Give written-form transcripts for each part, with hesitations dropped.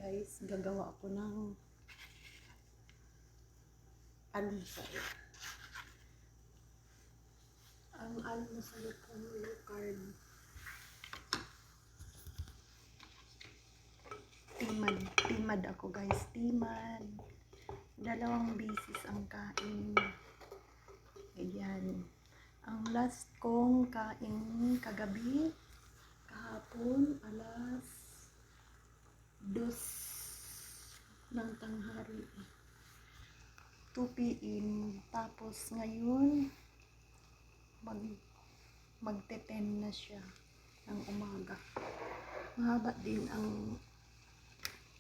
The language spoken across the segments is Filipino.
guys, gagawa ako ng almusal. Ang almusal ko low carb. Timad ako guys, timad. 2 beses ang kain. Ayan. Ang last kong kain kagabi, kahapon, alas 2 ng tanghali. 2 PM. Tapos ngayon, magte-10 na siya ng umaga. Mahaba din ang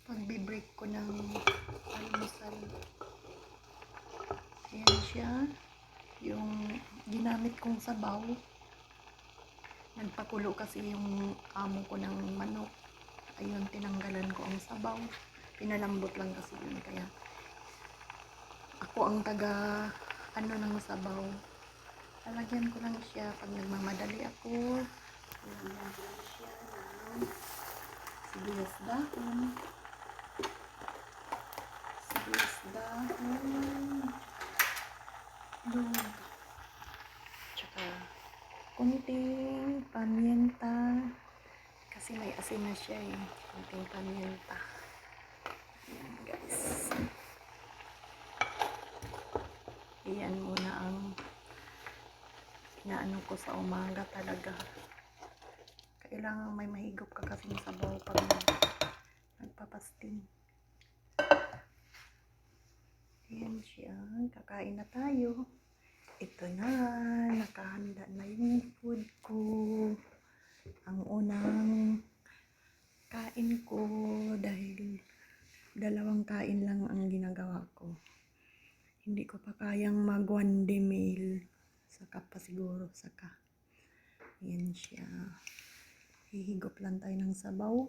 pagbe-break ko ng almusal. Ayan siya. Yung ginamit kong sabaw. Nagpakulo kasi yung amo ko ng manok. Ayun, tinanggalan ko ang sabaw. Pinalambot lang kasi yun. Kaya ako ang ng sabaw. Lalagyan ko lang siya pag nagmamadali ako. Lalagyan ko lang siya ng sibuyas dahon. Tsaka kunting pamienta. Kasi may asin na siya eh. Kunting pamienta. Ayan guys. Ayan muna ang inaano ko sa umaga talaga. Kailangan may mahigop ka kasi sa sabaw pag nagpapasting. Ayan siya. Kakain na tayo. Ito na. Nakahanda na yung food ko. Ang unang kain ko dahil 2 kain lang ang ginagawa ko. Hindi ko pa kayang mag 1 day meal. Saka pa siguro. Saka. Ayan siya. Hihigop lang tayo ng sabaw.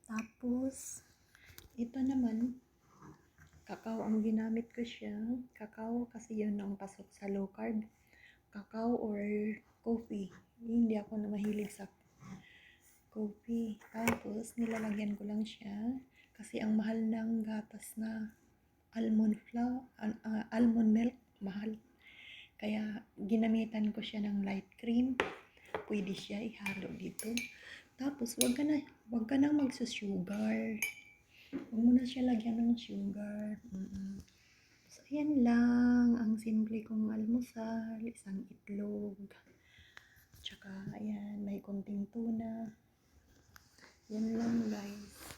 Tapos, ito naman, kakao ang ginamit ko siya. Kakao kasi yun ang pasok sa low carb. Kakao or coffee. Hindi ako na mahilig sa coffee. Tapos, nilalagyan ko lang siya. Kasi ang mahal ng gatas na almond milk, mahal. Kaya, ginamitan ko siya ng light cream. Pwede siya ihalo dito. Tapos, wag ka na magsusugar. Huwag mo na siya lagyan ng sugar. So, ayan lang. Ang simple kong almusal. Isang itlog. Tsaka, ayan. May konting tuna. Yan lang, guys.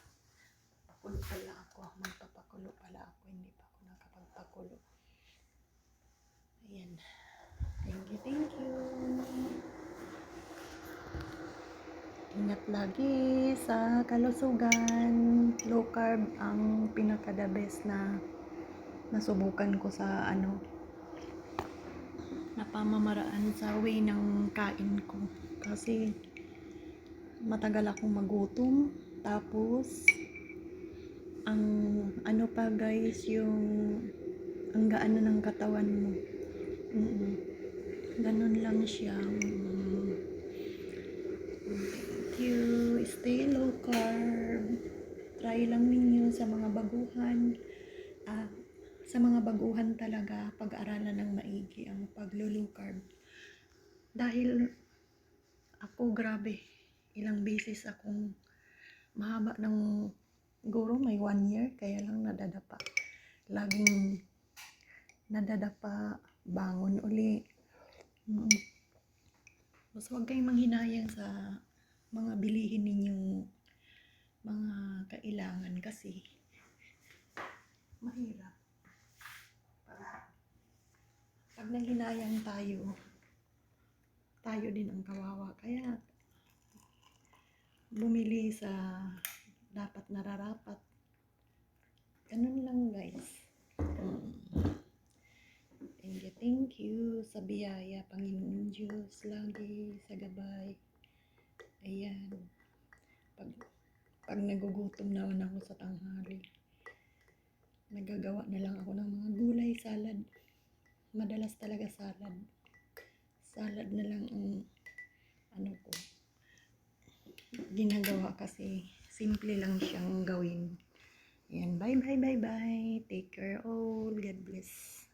Pakulo pala ako. Magpapakulo pala ako. Hindi pa ako nakapagpakulo. Ayan. Thank you. Ingat lagi sa kalusugan. Low carb ang pinaka-the best na nasubukan ko sa na pamamaraan sa way ng kain ko. Kasi matagal akong magutom. Tapos ang pa guys, yung ang gaano ng katawan mo. Ganun lang siya. Thank you. Stay low carb. Try lang ninyo sa mga baguhan. Sa mga baguhan talaga, pag-aralan ng maigi ang pag-low carb. Dahil ako, grabe, ilang beses akong mahaba ng siguro may 1 year, kaya lang nadadapa. Laging nadadapa, bangon uli. So, huwag kayong manghinayang sa mga bilihin ninyong mga kailangan kasi mahirap. Pag nanghinayang tayo din ang kawawa. Kaya bumili sa dapat nararapat. Ganun lang guys. Thank you sa biyaya, Panginoon Diyos, lagi sa gabay. Ayan. Pag nagugutom naman ako sa tanghali, nagagawa na lang ako ng mga gulay, salad. Madalas talaga salad. Salad na lang ang ko. ginagawa kasi simple lang siyang gawin. Ayan, bye bye bye bye. Take care all. God bless.